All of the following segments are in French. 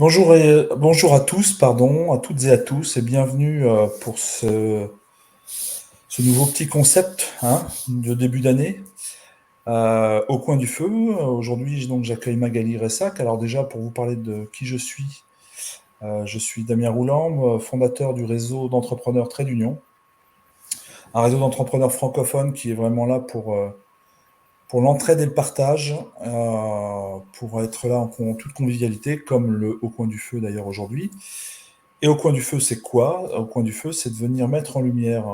Bonjour à tous, pardon, à toutes et à tous, et bienvenue pour ce nouveau petit concept de début d'année au coin du feu. Aujourd'hui, donc, j'accueille Magali Ressac. Alors déjà, pour vous parler de qui je suis Damien Rouland, fondateur du réseau d'entrepreneurs Trait d'Union, un réseau d'entrepreneurs francophones qui est vraiment là pour l'entraide et le partage, pour être là en toute convivialité, comme le Au coin du feu d'ailleurs aujourd'hui. Et au coin du feu, c'est quoi? Au coin du feu, c'est de venir mettre en lumière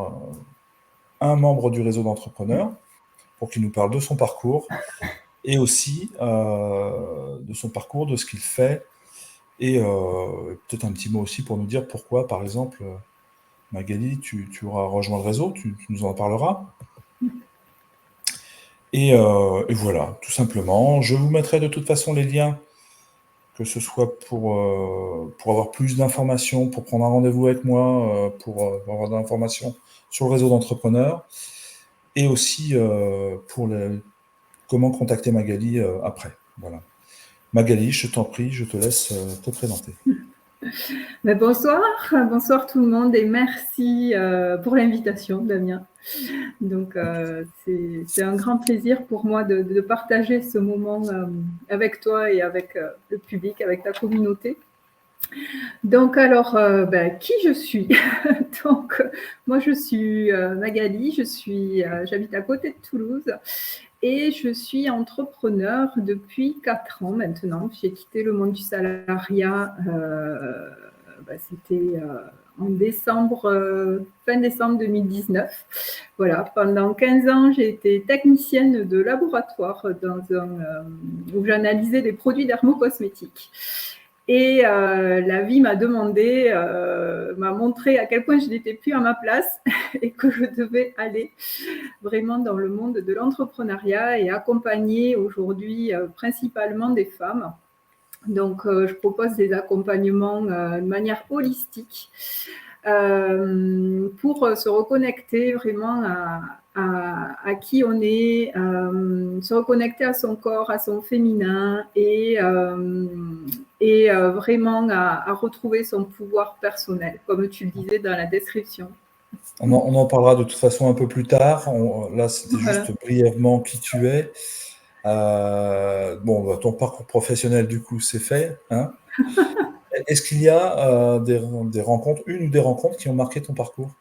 un membre du réseau d'entrepreneurs pour qu'il nous parle de son parcours et aussi de son parcours, de ce qu'il fait et peut-être un petit mot aussi pour nous dire pourquoi, par exemple, Magali, tu auras rejoint le réseau, tu nous en parleras. Et voilà, tout simplement. Je vous mettrai de toute façon les liens, que ce soit pour avoir plus d'informations, pour prendre un rendez-vous avec moi, pour avoir des informations sur le réseau d'entrepreneurs, et aussi comment contacter Magali après. Voilà. Magali, je t'en prie, je te laisse te présenter. Bonsoir tout le monde et merci pour l'invitation, Damien. Donc, c'est un grand plaisir pour moi de partager ce moment avec toi et avec le public, avec ta communauté. Donc, alors, qui je suis? Donc, moi, je suis Magali, j'habite à côté de Toulouse et je suis entrepreneur depuis 4 ans maintenant. J'ai quitté le monde du salariat, c'était en décembre, fin décembre 2019. Voilà, pendant 15 ans, j'ai été technicienne de laboratoire où j'analysais des produits dermocosmétiques. Et la vie m'a montré à quel point je n'étais plus à ma place et que je devais aller vraiment dans le monde de l'entrepreneuriat et accompagner aujourd'hui principalement des femmes. Donc, je propose des accompagnements de manière holistique pour se reconnecter vraiment à qui on est, se reconnecter à son corps, à son féminin et vraiment à retrouver son pouvoir personnel, comme tu le disais dans la description. On en parlera de toute façon un peu plus tard. Là, c'était Voilà. juste brièvement qui tu es. Ton parcours professionnel, du coup, c'est fait. Est-ce qu'il y a des rencontres, une ou des rencontres qui ont marqué ton parcours?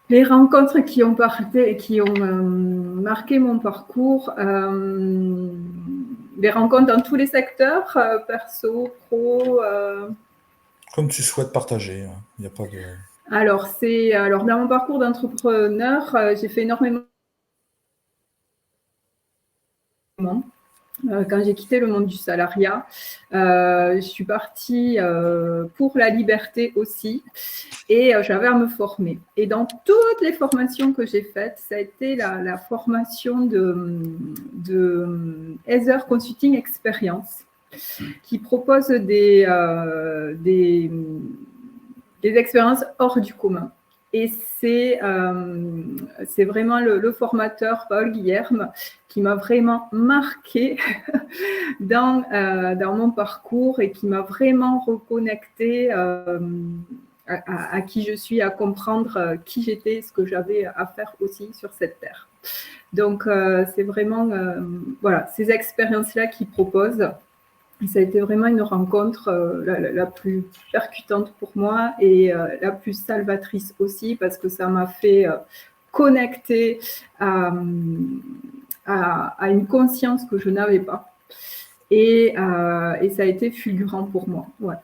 Les rencontres qui ont marqué mon parcours, des rencontres dans tous les secteurs, perso, pro. Comme tu souhaites partager. Il n'y a pas de... Alors, dans mon parcours d'entrepreneur, j'ai fait énormément. Quand j'ai quitté le monde du salariat, je suis partie pour la liberté aussi et j'avais à me former. Et dans toutes les formations que j'ai faites, ça a été la formation de Heather Consulting Experience qui propose des expériences hors du commun. Et c'est vraiment le formateur, Paul Guilherme, qui m'a vraiment marqué dans mon parcours et qui m'a vraiment reconnecté à qui je suis, à comprendre qui j'étais, ce que j'avais à faire aussi sur cette terre. Donc, c'est vraiment ces expériences-là qu'il propose. Et ça a été vraiment une rencontre la plus percutante pour moi et la plus salvatrice aussi parce que ça m'a fait connecter à une conscience que je n'avais pas. Et ça a été fulgurant pour moi. Ouais.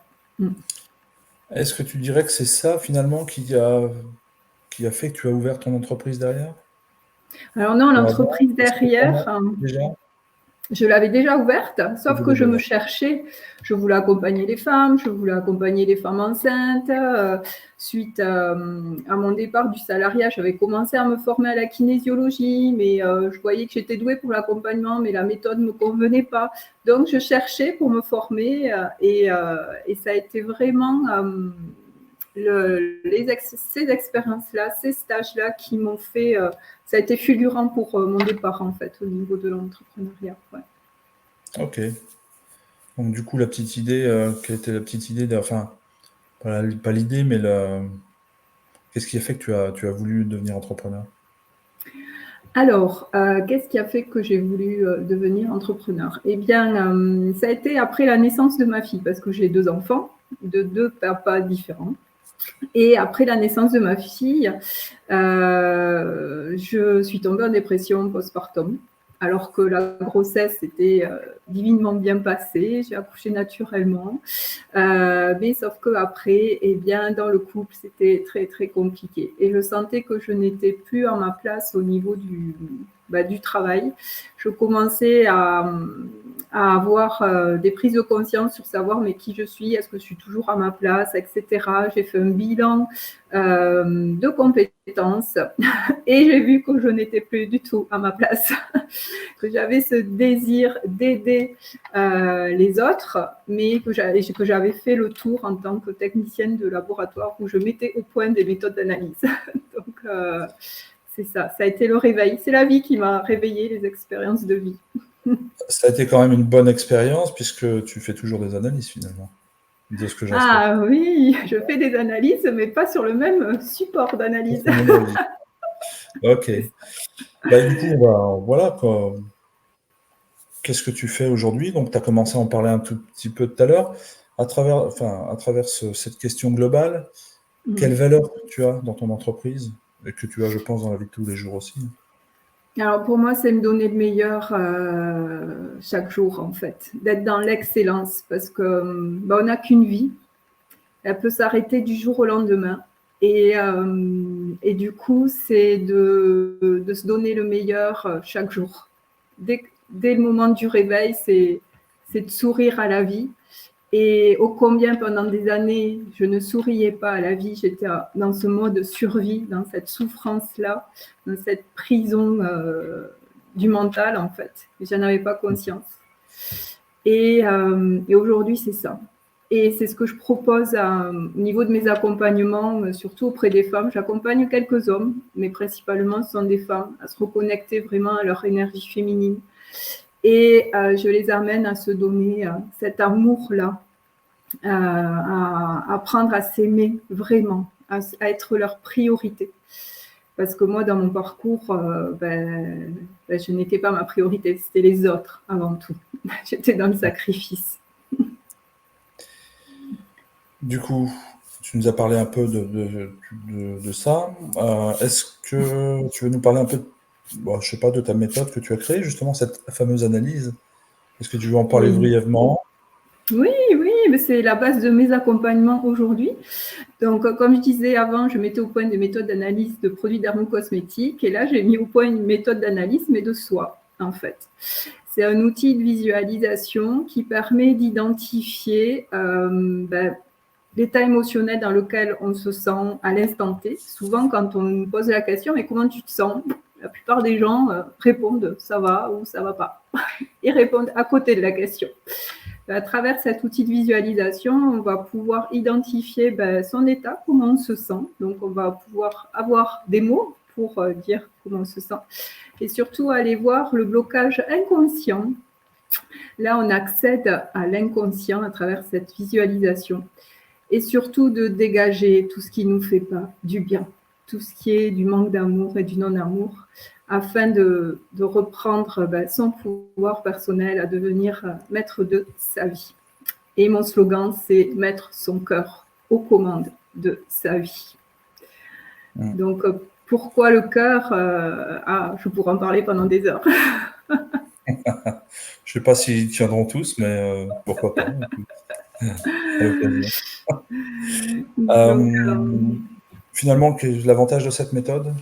Est-ce que tu dirais que c'est ça finalement qui a fait que tu as ouvert ton entreprise derrière? Alors non, l'entreprise Est-ce que derrière, déjà? je l'avais déjà ouverte, sauf que je me Déjà. cherchais. Je voulais accompagner les femmes, je voulais accompagner les femmes enceintes. Suite à mon départ du salariat, j'avais commencé à me former à la kinésiologie, mais je voyais que j'étais douée pour l'accompagnement, mais la méthode ne me convenait pas. Donc, je cherchais pour me former et ça a été vraiment ces expériences-là, ces stages-là qui m'ont fait... ça a été fulgurant pour mon départ, en fait, au niveau de l'entrepreneuriat. Ouais. Ok. Donc du coup, la petite idée, quelle était la petite idée enfin, pas l'idée, mais qu'est-ce qui a fait que tu as voulu devenir entrepreneur? Alors, qu'est-ce qui a fait que j'ai voulu devenir entrepreneur? Eh bien, ça a été après la naissance de ma fille, parce que j'ai 2 enfants, de 2 papas différents. Et après la naissance de ma fille, je suis tombée en dépression postpartum, alors que la grossesse était divinement bien passée, j'ai accouché naturellement. Mais sauf qu'après, eh bien, dans le couple, c'était très, très compliqué. Et je sentais que je n'étais plus à ma place au niveau du travail. Je commençais à avoir des prises de conscience sur savoir mais qui je suis, est-ce que je suis toujours à ma place, etc. J'ai fait un bilan de compétences et j'ai vu que je n'étais plus du tout à ma place, que j'avais ce désir d'aider les autres, mais que j'avais fait le tour en tant que technicienne de laboratoire où je mettais au point des méthodes d'analyse. Donc, c'est ça, ça a été le réveil. C'est la vie qui m'a réveillée, les expériences de vie. Ça a été quand même une bonne expérience puisque tu fais toujours des analyses finalement, de ce que j'en sais. Ah oui, je fais des analyses, mais pas sur le même support d'analyse. Ok. Bah, du coup, voilà quoi. Qu'est-ce que tu fais aujourd'hui? Donc, tu as commencé à en parler un tout petit peu tout à l'heure. À travers cette question globale, quelle valeur tu as dans ton entreprise et que tu as, je pense, dans la vie de tous les jours aussi? Alors pour moi, c'est me donner le meilleur chaque jour en fait, d'être dans l'excellence parce que on n'a qu'une vie, elle peut s'arrêter du jour au lendemain et du coup c'est de se donner le meilleur chaque jour. Dès le moment du réveil, c'est de sourire à la vie et ô combien pendant des années, je ne souriais pas à la vie, j'étais dans ce mode survie, dans cette souffrance-là, dans cette prison du mental en fait. Et j'en avais pas conscience. Et aujourd'hui, c'est ça. Et c'est ce que je propose au niveau de mes accompagnements, surtout auprès des femmes. J'accompagne quelques hommes, mais principalement ce sont des femmes, à se reconnecter vraiment à leur énergie féminine. Et je les amène à se donner cet amour-là, à apprendre à s'aimer vraiment, à être leur priorité. Parce que moi, dans mon parcours, je n'étais pas ma priorité, c'était les autres avant tout. J'étais dans le sacrifice. Du coup, tu nous as parlé un peu de ça. Est-ce que tu veux nous parler un peu, bon, je sais pas, de ta méthode que tu as créée, justement, cette fameuse analyse? Est-ce que tu veux en parler Oui, brièvement? oui, oui, mais c'est la base de mes accompagnements aujourd'hui. Donc, comme je disais avant, je mettais au point des méthodes d'analyse de produits dermocosmétiques. Et là, j'ai mis au point une méthode d'analyse, mais de soi, en fait. C'est un outil de visualisation qui permet d'identifier l'état émotionnel dans lequel on se sent à l'instant T. Souvent, quand on nous pose la question, mais comment tu te sens? La plupart des gens répondent ça va ou ça va pas. Ils répondent à côté de la question. À travers cet outil de visualisation, on va pouvoir identifier son état, comment on se sent. Donc, on va pouvoir avoir des mots pour dire comment on se sent. Et surtout, aller voir le blocage inconscient. Là, on accède à l'inconscient à travers cette visualisation. Et surtout, de dégager tout ce qui ne nous fait pas du bien, tout ce qui est du manque d'amour et du non-amour, afin de reprendre son pouvoir personnel à devenir maître de sa vie. Et mon slogan, c'est mettre son cœur aux commandes de sa vie. Donc, pourquoi le cœur? Je pourrais en parler pendant des heures. Je sais pas s'ils tiendront tous, mais pourquoi pas, à l'occasion. Donc, Finalement, quel est l'avantage de cette méthode?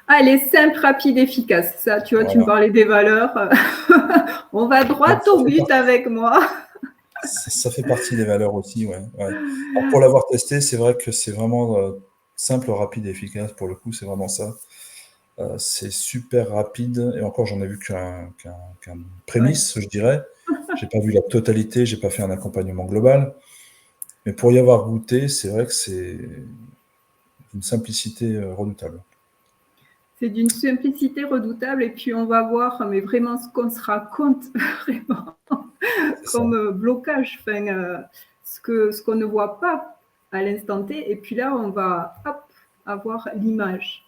elle est simple, rapide, efficace. Ça, tu vois, tu me Voilà. parlais des valeurs. On va droit Donc, au but avec moi. ça fait partie des valeurs aussi, ouais, ouais. Alors, pour l'avoir testé, c'est vrai que c'est vraiment simple, rapide et efficace. Pour le coup, c'est vraiment ça. C'est super rapide. Et encore, j'en ai vu qu'un Ouais. prémisse, je dirais. J'ai pas vu la totalité, j'ai pas fait un accompagnement global. Mais pour y avoir goûté, c'est vrai que c'est d'une simplicité redoutable. C'est d'une simplicité redoutable et puis on va voir mais vraiment ce qu'on se raconte vraiment. comme blocage, ce qu'on ne voit pas à l'instant T. Et puis là, on va avoir l'image.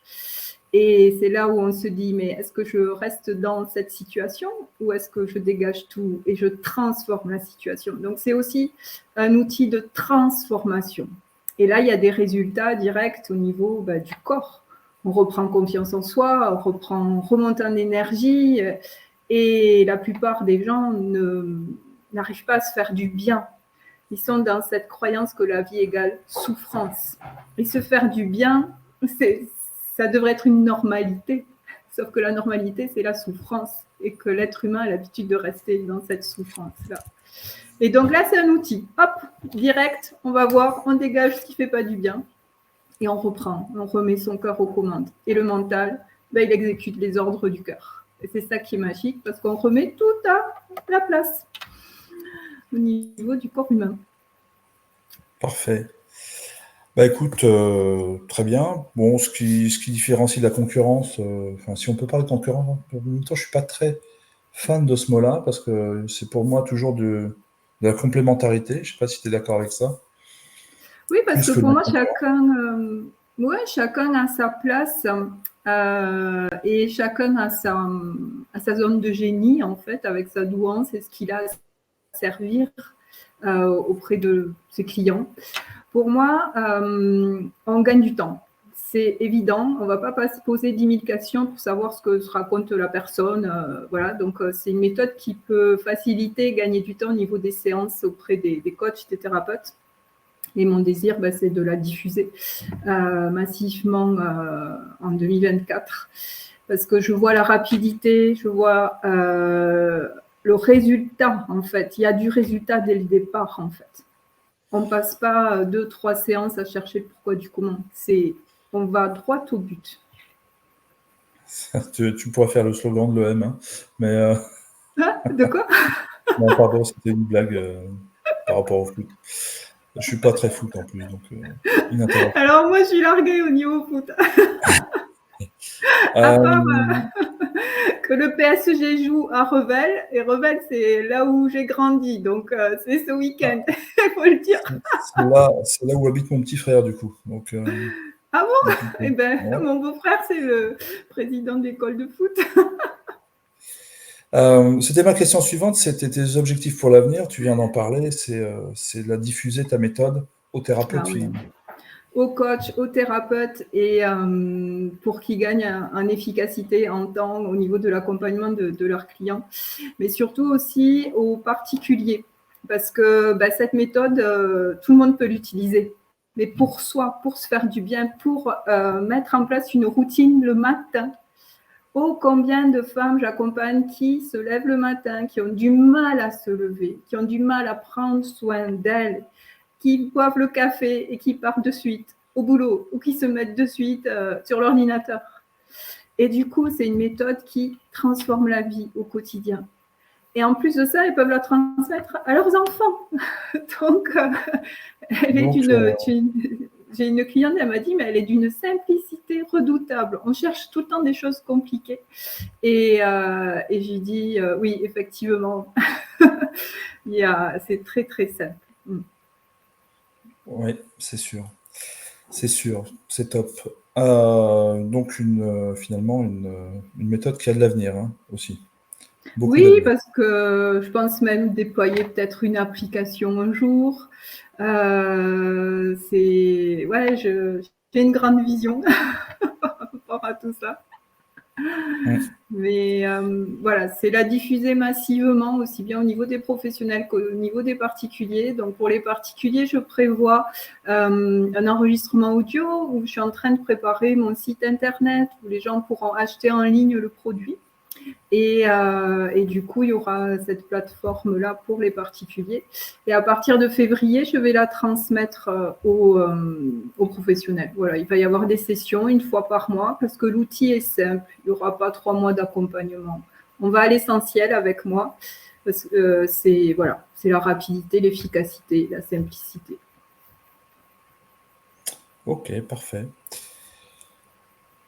Et c'est là où on se dit, mais est-ce que je reste dans cette situation ou est-ce que je dégage tout et je transforme la situation? Donc, c'est aussi un outil de transformation. Et là, il y a des résultats directs au niveau du corps. On reprend confiance en soi, on remonte en énergie et la plupart des gens n'arrivent pas à se faire du bien. Ils sont dans cette croyance que la vie égale souffrance. Et se faire du bien, ça devrait être une normalité. Sauf que la normalité, c'est la souffrance et que l'être humain a l'habitude de rester dans cette souffrance-là. Et donc là, c'est un outil. Hop, direct, on va voir, on dégage ce qui ne fait pas du bien et on reprend, on remet son cœur aux commandes. Et le mental, il exécute les ordres du cœur. Et c'est ça qui est magique parce qu'on remet tout à la place au niveau du corps humain. Parfait. Bah écoute, très bien. Bon, ce qui différencie la concurrence, si on peut parler de concurrence, en même temps, je suis pas très fan de ce mot-là parce que c'est pour moi toujours de la complémentarité. Je sais pas si tu es d'accord avec ça. Oui, parce Plus que que pour de la moi, concurrence. chacun a sa place et chacun a sa zone de génie, en fait, avec sa douance et ce qu'il a à servir auprès de ses clients. Pour moi, on gagne du temps. C'est évident, on ne va pas se poser 10 000 questions pour savoir ce que se raconte la personne. Voilà, donc c'est une méthode qui peut faciliter, gagner du temps au niveau des séances auprès des coachs, des thérapeutes. Et mon désir, c'est de la diffuser massivement en 2024 parce que je vois la rapidité, je vois le résultat, en fait. Il y a du résultat dès le départ, en fait. On ne passe pas 2-3 séances à chercher le pourquoi du comment. On va droit au but. Tu pourras faire le slogan de l'EM, hein, mais De quoi? non, pardon, c'était une blague par rapport au foot. Je suis pas très foot en plus, donc inintéressant. Alors moi, je suis larguée au niveau foot. À part que le PSG joue à Revel, et Revel, c'est là où j'ai grandi, donc c'est ce week-end, il faut le dire. C'est là où habite mon petit frère, du coup. Donc, Ah bon? Eh ouais. ben, mon beau-frère, c'est le président de l'école de foot. C'était ma question suivante, c'était tes objectifs pour l'avenir. Tu viens d'en parler, c'est de la diffuser ta méthode aux thérapeutes Ah oui. finalement. Aux coachs, aux thérapeutes et pour qu'ils gagnent en efficacité en temps au niveau de l'accompagnement de leurs clients, mais surtout aussi aux particuliers parce que cette méthode, tout le monde peut l'utiliser. Mais pour soi, pour se faire du bien, pour mettre en place une routine le matin. Oh, combien de femmes j'accompagne qui se lèvent le matin, qui ont du mal à se lever, qui ont du mal à prendre soin d'elles, qui boivent le café et qui partent de suite au boulot ou qui se mettent de suite sur l'ordinateur. Et du coup, c'est une méthode qui transforme la vie au quotidien. Et en plus de ça, ils peuvent la transmettre à leurs enfants. Donc, j'ai une cliente, elle m'a dit, mais elle est d'une simplicité redoutable. On cherche tout le temps des choses compliquées. Et j'ai dit, oui, effectivement, c'est très, très simple. Oui, c'est sûr. C'est sûr, c'est top. Donc finalement une méthode qui a de l'avenir hein, aussi. Beaucoup Oui, d'avenir. parce que je pense même déployer peut-être une application un jour. Ouais, j'ai une grande vision par rapport à tout ça. Mais voilà, c'est la diffuser massivement, aussi bien au niveau des professionnels qu'au niveau des particuliers. Donc pour les particuliers, je prévois un enregistrement audio où je suis en train de préparer mon site internet où les gens pourront acheter en ligne le produit. Et du coup, il y aura cette plateforme-là pour les particuliers. Et à partir de février, je vais la transmettre aux professionnels. Voilà, il va y avoir des sessions une fois par mois parce que l'outil est simple. Il n'y aura pas 3 mois d'accompagnement. On va à l'essentiel avec moi parce que c'est la rapidité, l'efficacité, la simplicité. Ok, parfait.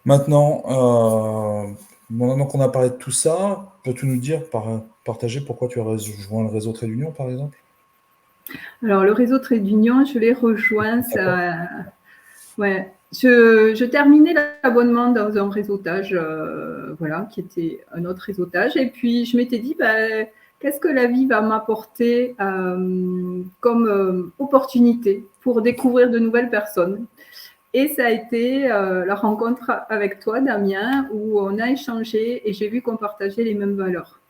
Maintenant, Maintenant qu'on a parlé de tout ça, peux-tu nous dire, partager pourquoi tu as rejoint le réseau Trait d'Union, par exemple? Alors, le réseau Trait d'Union, je l'ai rejoint. D'accord. Ouais. Je terminais l'abonnement dans un réseautage, voilà, qui était un autre réseautage. Et puis, je m'étais dit, qu'est-ce que la vie va m'apporter comme opportunité pour découvrir de nouvelles personnes? Et ça a été la rencontre avec toi, Damien, où on a échangé et j'ai vu qu'on partageait les mêmes valeurs.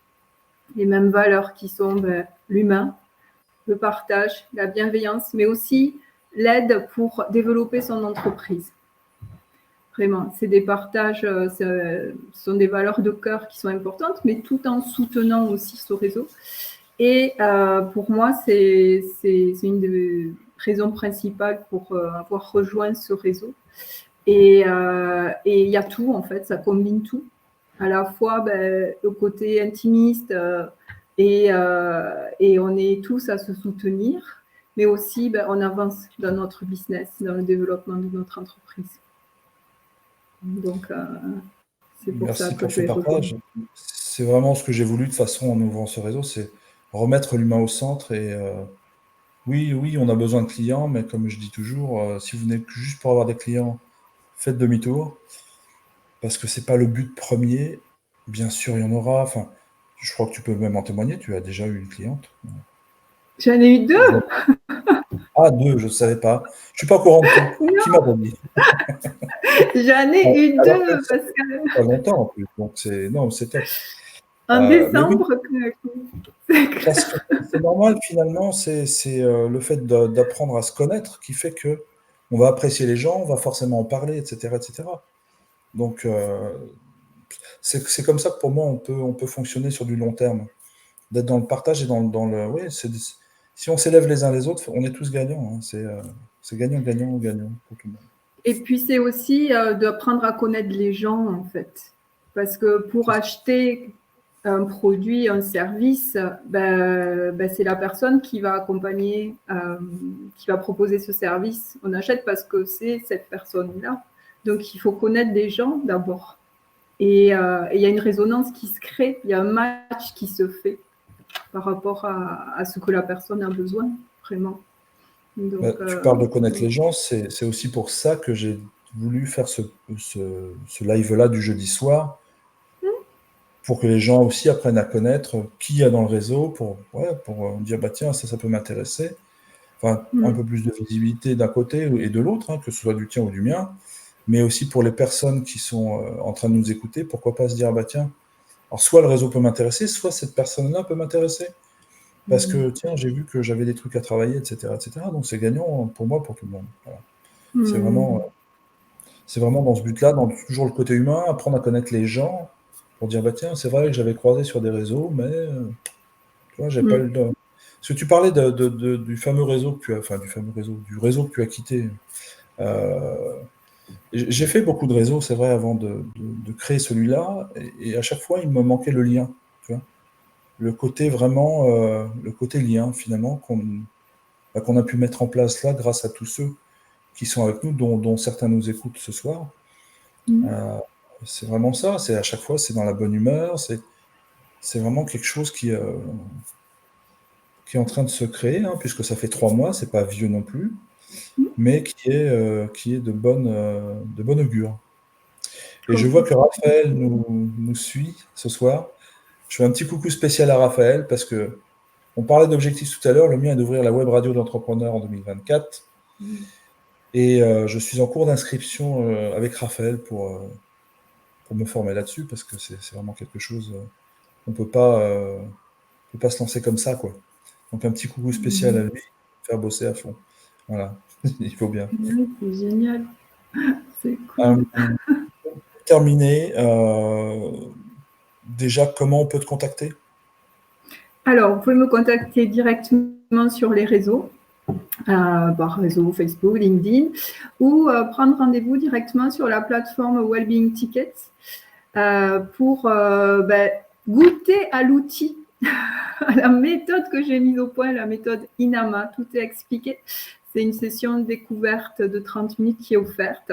Les mêmes valeurs qui sont l'humain, le partage, la bienveillance, mais aussi l'aide pour développer son entreprise. Vraiment, c'est des partages, ce sont des valeurs de cœur qui sont importantes, mais tout en soutenant aussi ce réseau. Et pour moi, c'est une des raisons principales pour avoir rejoint ce réseau. Et il y a tout, en fait, ça combine tout. À la fois le côté intimiste et on est tous à se soutenir, mais aussi on avance dans notre business, dans le développement de notre entreprise. Donc, c'est pour ça Merci que pour je ce vais rejoindre. partage. C'est vraiment ce que j'ai voulu de façon en ouvrant ce réseau, c'est remettre l'humain au centre. Et oui, oui, on a besoin de clients, mais comme je dis toujours, si vous venez juste pour avoir des clients, faites demi-tour, parce que c'est pas le but premier. Bien sûr, il y en aura. Enfin, je crois que tu peux même en témoigner. Tu as déjà eu une cliente. J'en ai eu deux. Ah, deux, je ne savais pas. Je suis pas au courant de tout. Qui m'a pas dit? J'en ai eu Alors deux que parce pas longtemps en plus. Donc c'est non, c'est top. qu'en Mais oui, décembre, parce que c'est normal finalement, c'est le fait d'apprendre à se connaître qui fait que on va apprécier les gens, on va forcément en parler, etc., etc. Donc c'est comme ça que pour moi on peut fonctionner sur du long terme, d'être dans le partage et dans le oui, si on s'élève les uns les autres, on est tous gagnants, hein. C'est gagnant, gagnant, gagnant pour tout le monde. et puis c'est aussi d'apprendre à connaître les gens en fait, parce que pour C'est ça. acheter un produit, un service, c'est la personne qui va accompagner, qui va proposer ce service. On achète parce que c'est cette personne-là. Donc il faut connaître des gens d'abord. Et il y a une résonance qui se crée, il y a un match qui se fait par rapport à ce que la personne a besoin, vraiment. Bah, Donc, tu parles de connaître les gens, c'est aussi pour ça que j'ai voulu faire ce live-là du jeudi soir, pour que les gens aussi apprennent à connaître qui il y a dans le réseau, pour dire, bah tiens, ça peut m'intéresser. Enfin, un peu plus de visibilité d'un côté et de l'autre, hein, que ce soit du tien ou du mien, mais aussi pour les personnes qui sont en train de nous écouter, pourquoi pas se dire, bah tiens, alors soit le réseau peut m'intéresser, soit cette personne-là peut m'intéresser. Parce que, tiens, j'ai vu que j'avais des trucs à travailler, etc., etc. Donc c'est gagnant pour moi, pour tout le monde. Voilà. C'est vraiment, c'est vraiment dans ce but-là, dans toujours le côté humain, apprendre à connaître les gens, pour dire, bah tiens, c'est vrai que j'avais croisé sur des réseaux, mais tu vois, j'ai pas eu le. Parce que tu parlais du fameux réseau que tu as, enfin du réseau que tu as quitté. Euh, j'ai fait beaucoup de réseaux, c'est vrai, avant de créer celui-là, et à chaque fois, il me manquait le lien. Tu vois, le côté vraiment, le côté lien finalement qu'on a pu mettre en place là grâce à tous ceux qui sont avec nous, dont certains nous écoutent ce soir. Euh, c'est vraiment ça, c'est à chaque fois, c'est dans la bonne humeur, c'est vraiment quelque chose qui est en train de se créer, hein, puisque ça fait 3 mois, c'est pas vieux non plus, mais qui est de bonne augure. Et je vois que Raphaël nous suit ce soir. Je fais un petit coucou spécial à Raphaël parce que on parlait d'objectifs tout à l'heure. Le mien est d'ouvrir la web radio d'entrepreneur en 2024. Et je suis en cours d'inscription avec Raphaël pour me former là-dessus parce que c'est vraiment quelque chose. On peut pas se lancer comme ça, quoi. Donc un petit coucou spécial à lui, faire bosser à fond. Voilà, il faut bien. oui, c'est génial, c'est Euh, cool. terminé. Déjà, comment on peut te contacter? Alors, vous pouvez me contacter directement sur les réseaux, par réseau Facebook, LinkedIn, ou prendre rendez-vous directement sur la plateforme Wellbeing Tickets pour goûter à l'outil, à la méthode que j'ai mise au point, la méthode INAMA. Tout est expliqué. C'est une session de découverte de 30 minutes qui est offerte.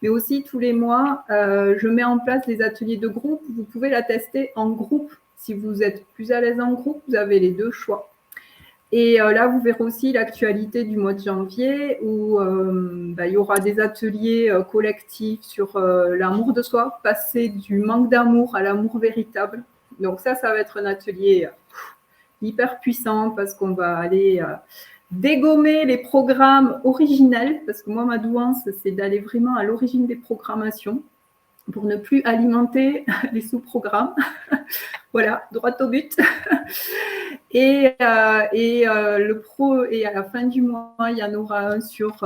Mais aussi, tous les mois, je mets en place des ateliers de groupe. Vous pouvez la tester en groupe. Si vous êtes plus à l'aise en groupe, vous avez les deux choix. Et là, vous verrez aussi l'actualité du mois de janvier où il y aura des ateliers collectifs sur l'amour de soi, passer du manque d'amour à l'amour véritable. Donc ça va être un atelier hyper puissant parce qu'on va aller dégommer les programmes originels, parce que moi, ma douance, c'est d'aller vraiment à l'origine des programmations pour ne plus alimenter les sous-programmes. Voilà, droit au but. Et à la fin du mois, il y en aura un sur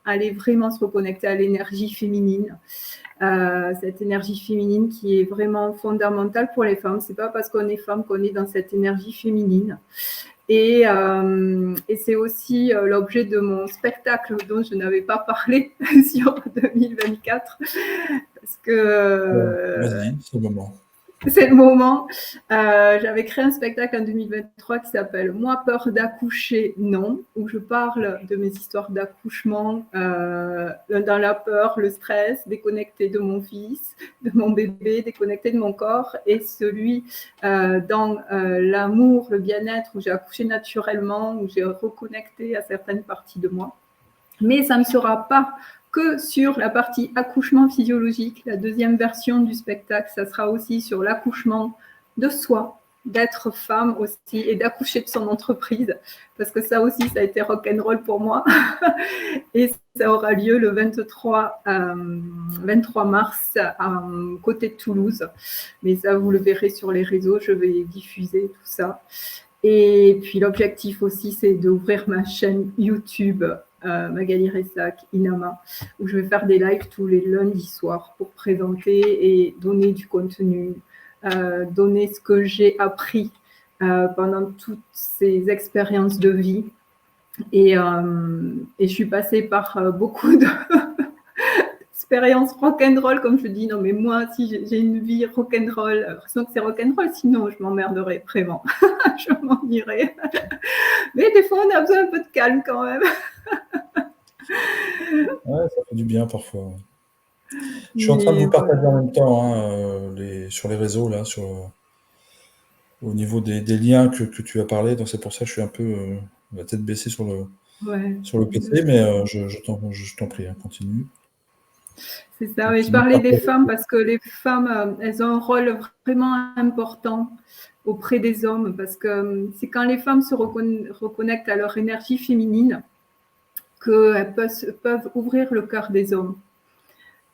aller vraiment se reconnecter à l'énergie féminine. Cette énergie féminine qui est vraiment fondamentale pour les femmes. C'est pas parce qu'on est femme qu'on est dans cette énergie féminine. Et c'est aussi l'objet de mon spectacle dont je n'avais pas parlé sur 2024. Parce que... Vas-y, c'est le moment. C'est le moment. J'avais créé un spectacle en 2023 qui s'appelle « Moi, peur d'accoucher, non », où je parle de mes histoires d'accouchement dans la peur, le stress, déconnecté de mon fils, de mon bébé, déconnecté de mon corps, et celui dans l'amour, le bien-être, où j'ai accouché naturellement, où j'ai reconnecté à certaines parties de moi. Mais ça ne sera pas que sur la partie accouchement physiologique. La deuxième version du spectacle, ça sera aussi sur l'accouchement de soi, d'être femme aussi et d'accoucher de son entreprise, parce que ça aussi, ça a été rock'n'roll pour moi. Et ça aura lieu le 23 mars à côté de Toulouse. Mais ça, vous le verrez sur les réseaux, je vais diffuser tout ça. Et puis l'objectif aussi, c'est d'ouvrir ma chaîne YouTube Magali Ressac, Inama, où je vais faire des lives tous les lundis soirs pour présenter et donner du contenu, donner ce que j'ai appris pendant toutes ces expériences de vie. Et je suis passée par beaucoup d'expériences rock'n'roll, comme je dis. Non, mais moi, si j'ai une vie rock'n'roll, l'impression que c'est rock'n'roll, sinon je m'emmerderais vraiment. Je m'ennuierais. Mais des fois, on a besoin un peu de calme quand même. Ouais, ça fait du bien parfois. Je suis en train de vous partager en même temps sur les réseaux, là, au niveau des liens que tu as parlé. Donc c'est pour ça que je suis un peu la tête baissée sur le PC, mais je t'en prie, continue. C'est ça, mais je parlais des femmes parce que les femmes, elles ont un rôle vraiment important auprès des hommes, parce que c'est quand les femmes se reconnectent à leur énergie féminine qu'elles peuvent ouvrir le cœur des hommes.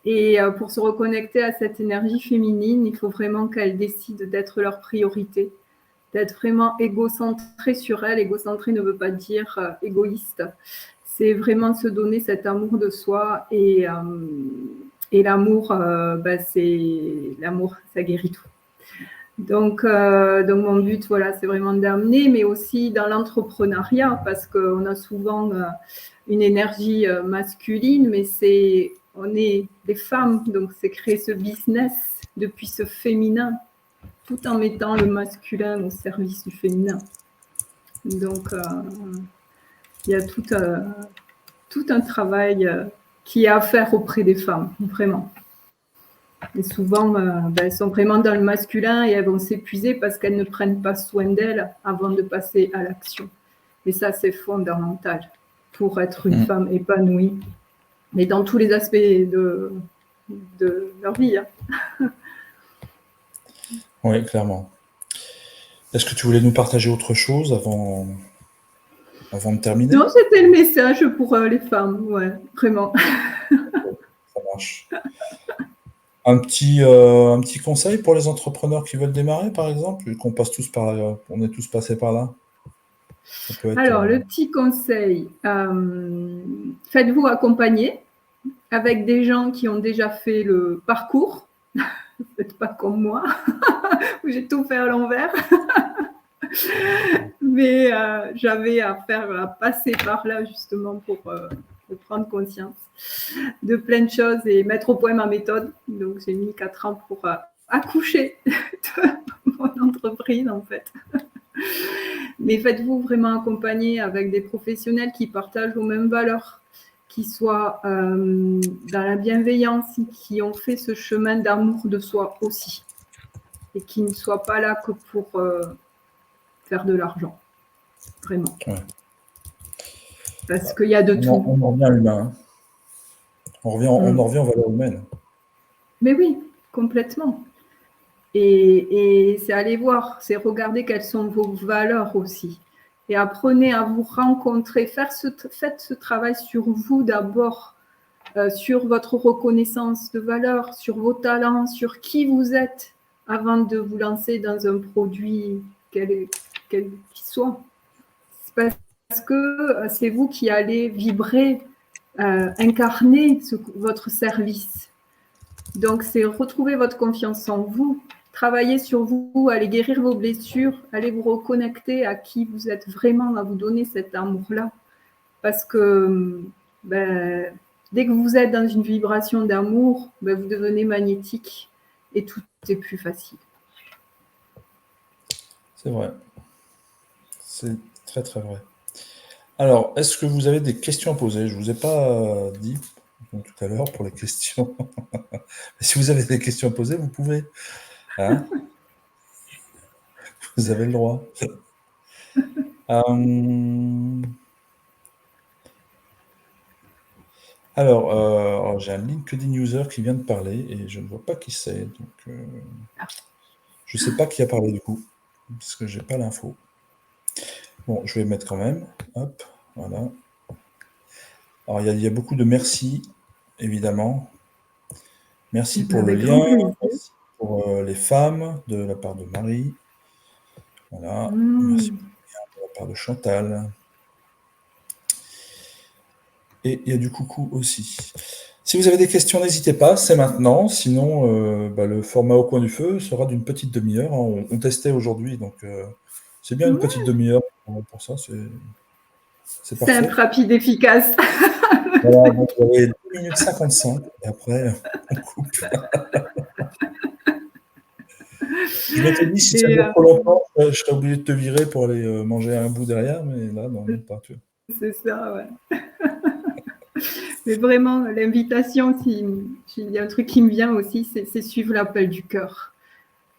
Et pour se reconnecter à cette énergie féminine, il faut vraiment qu'elles décident d'être leur priorité, d'être vraiment égocentrée sur elles. Égocentrée ne veut pas dire égoïste. C'est vraiment se donner cet amour de soi et l'amour, l'amour, ça guérit tout. Donc mon but, voilà, c'est vraiment d'amener, mais aussi dans l'entrepreneuriat, parce qu'on a souvent une énergie masculine, mais on est des femmes, donc c'est créer ce business depuis ce féminin, tout en mettant le masculin au service du féminin. Donc, il y a tout un travail qui est à faire auprès des femmes, vraiment. Et souvent, elles sont vraiment dans le masculin et elles vont s'épuiser parce qu'elles ne prennent pas soin d'elles avant de passer à l'action. Et ça, c'est fondamental pour être une femme épanouie, mais dans tous les aspects de leur vie. Oui, clairement. Est-ce que tu voulais nous partager autre chose avant de terminer? Non, c'était le message pour les femmes, ouais, vraiment. Ça marche. Un petit conseil pour les entrepreneurs qui veulent démarrer, par exemple, vu qu'on passe tous on est tous passés par là. Alors, le petit conseil, faites-vous accompagner avec des gens qui ont déjà fait le parcours. Faites pas comme moi, où j'ai tout fait à l'envers. Mais j'avais à passer par là justement pour prendre conscience de plein de choses et mettre au point ma méthode. Donc, j'ai mis 4 ans pour accoucher de mon entreprise, en fait. Mais faites-vous vraiment accompagner avec des professionnels qui partagent vos mêmes valeurs, qui soient dans la bienveillance, qui ont fait ce chemin d'amour de soi aussi, et qui ne soient pas là que pour faire de l'argent, vraiment. Ouais. Parce qu'il y a de tout. On en revient à l'humain. On en revient aux valeurs humaines. Mais oui, complètement. Et c'est aller voir, c'est regarder quelles sont vos valeurs aussi. Et apprenez à vous rencontrer, faites ce travail sur vous d'abord, sur votre reconnaissance de valeur, sur vos talents, sur qui vous êtes, avant de vous lancer dans un produit quel qu'il soit. Parce que c'est vous qui allez vibrer, incarner votre service. Donc, c'est retrouver votre confiance en vous, travailler sur vous, aller guérir vos blessures, aller vous reconnecter à qui vous êtes vraiment, à vous donner cet amour-là. Parce que dès que vous êtes dans une vibration d'amour, vous devenez magnétique et tout est plus facile. C'est vrai. C'est très, très vrai. Alors, est-ce que vous avez des questions à poser? Je ne vous ai pas dit tout à l'heure pour les questions. Mais si vous avez des questions à poser, vous pouvez. Hein? Vous avez le droit. Alors, j'ai un LinkedIn user qui vient de parler et je ne vois pas qui c'est. Donc, je ne sais pas qui a parlé du coup, parce que je n'ai pas l'info. Bon, je vais mettre quand même. Hop, voilà. Alors, il y a beaucoup de merci, évidemment. Merci pour le lien. Merci pour les femmes de la part de Marie. Voilà. Merci pour le lien de la part de Chantal. Et il y a du coucou aussi. Si vous avez des questions, n'hésitez pas, c'est maintenant. Sinon, le format au coin du feu sera d'une petite demi-heure. On testait aujourd'hui, donc c'est bien une petite demi-heure pour ça. C'est parfait. Simple, rapide, efficace. Voilà, donc vous avez 2 minutes 55 et après, on coupe. Je m'étais dit, si ça dure trop longtemps, je serais obligé de te virer pour aller manger un bout derrière, mais là, non, même pas. C'est ça, ouais. Mais vraiment, l'invitation, s'il y a un truc qui me vient aussi, c'est suivre l'appel du cœur.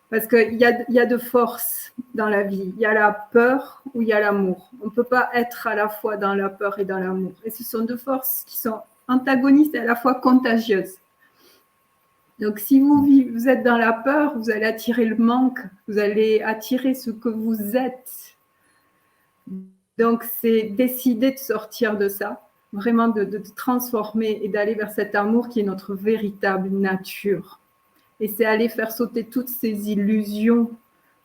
Parce qu'il y a de force dans la vie. Il y a la peur ou il y a l'amour. On ne peut pas être à la fois dans la peur et dans l'amour. Et ce sont deux forces qui sont antagonistes et à la fois contagieuses. Donc, si vous êtes dans la peur, vous allez attirer le manque, vous allez attirer ce que vous êtes. Donc, c'est décider de sortir de ça, vraiment de transformer et d'aller vers cet amour qui est notre véritable nature. Et c'est aller faire sauter toutes ces illusions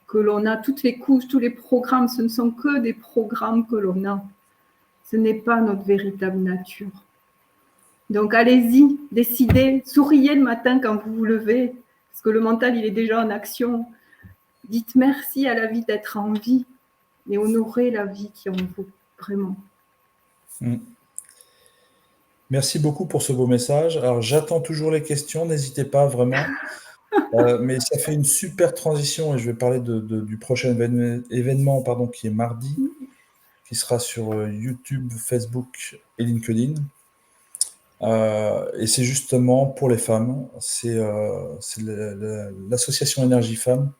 que l'on a, toutes les couches, tous les programmes. Ce ne sont que des programmes que l'on a. Ce n'est pas notre véritable nature. Donc, allez-y, décidez, souriez le matin quand vous vous levez, parce que le mental, il est déjà en action. Dites merci à la vie d'être en vie et honorez la vie qui est en vous, vraiment. Merci beaucoup pour ce beau message. Alors, j'attends toujours les questions, n'hésitez pas vraiment. Mais ça fait une super transition et je vais parler du prochain événement qui est mardi, qui sera sur YouTube, Facebook et LinkedIn. Et c'est justement pour les femmes. C'est l'association Énergie Femmes,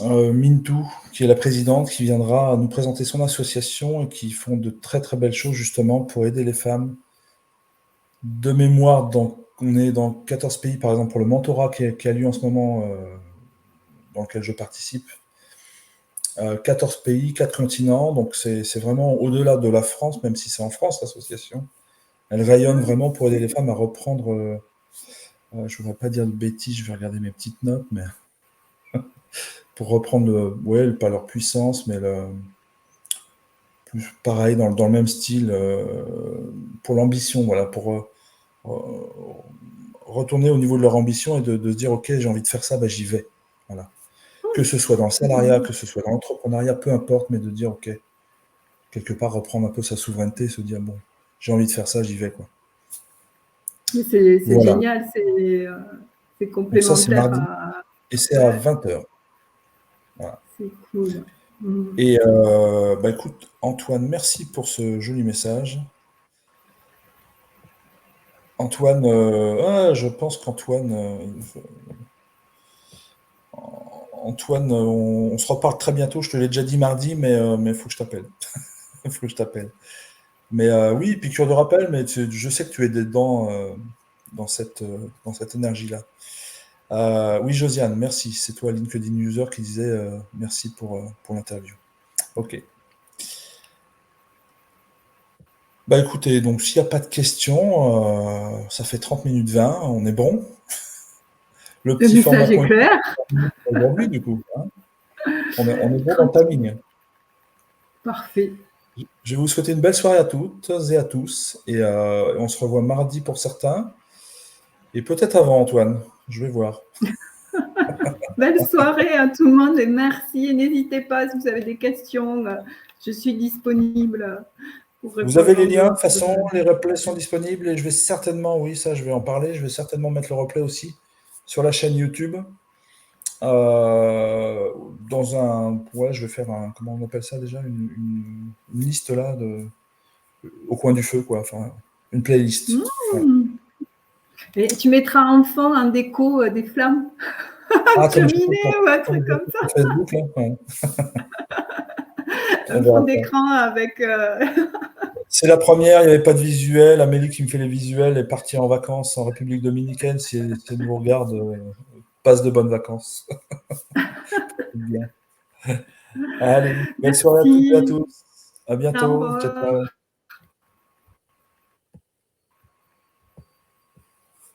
Mintou, qui est la présidente, qui viendra nous présenter son association et qui font de très très belles choses justement pour aider les femmes. De mémoire, on est dans 14 pays, par exemple, pour le mentorat qui a lieu en ce moment, dans lequel je participe. 14 pays, 4 continents, donc c'est vraiment au-delà de la France, même si c'est en France, l'association. Elle rayonne vraiment pour aider les femmes à reprendre, je ne voudrais pas dire de bêtises, je vais regarder mes petites notes, mais pour reprendre, pas leur puissance, mais pareil, dans le même style, pour l'ambition, voilà, pour retourner au niveau de leur ambition et de se dire, ok, j'ai envie de faire ça, j'y vais. Voilà. Que ce soit dans le salariat, que ce soit dans l'entrepreneuriat, peu importe, mais de dire, ok, quelque part, reprendre un peu sa souveraineté, se dire, bon, j'ai envie de faire ça, j'y vais, quoi. C'est voilà. Génial, c'est complémentaire. Donc ça, c'est mardi, et c'est à 20h. Voilà. C'est cool. Et écoute, Antoine, merci pour ce joli message. Antoine, je pense qu'Antoine, Antoine, on se reparle très bientôt. Je te l'ai déjà dit mardi, mais il faut que je t'appelle. Il faut que je t'appelle. Mais oui, piqûre de rappel, mais je sais que tu es dedans dans cette énergie-là. Oui, Josiane, merci. C'est toi, LinkedIn User, qui disait merci pour l'interview. Ok. Bah écoutez, donc s'il n'y a pas de questions, ça fait 30 minutes 20, on est bon. Le Le petit format message est qu'on clair. utilise aujourd'hui, du coup, hein. On est bon dans le timing. Parfait. Je vais vous souhaiter une belle soirée à toutes et à tous. Et on se revoit mardi pour certains. Et peut-être avant, Antoine. Je vais voir. Belle soirée à tout le monde et merci. Et n'hésitez pas si vous avez des questions, je suis disponible pour Vous avez répondre les en liens, de dehors toute façon, de. les replays sont disponibles et je vais certainement, oui, ça je vais en parler, je vais certainement mettre le replay aussi sur la chaîne YouTube. Euh, ouais, je vais faire comment on appelle ça déjà, une liste là au coin du feu, quoi, enfin, une playlist. Voilà. Et tu mettras en fond en déco des flammes, Ah, une comme j'ai fait cheminée ou un truc comme ça, sur Facebook, là, ouais. On un verra fond ça. d'écran avec. C'est la première, il n'y avait pas de visuel. Amélie qui me fait les visuels est partie en vacances en République dominicaine. Si elle nous regarde, passe de bonnes vacances. Bien. Allez, belle soirée à toutes et à Merci. tous. À Au bientôt. Ciao, revoir. ciao.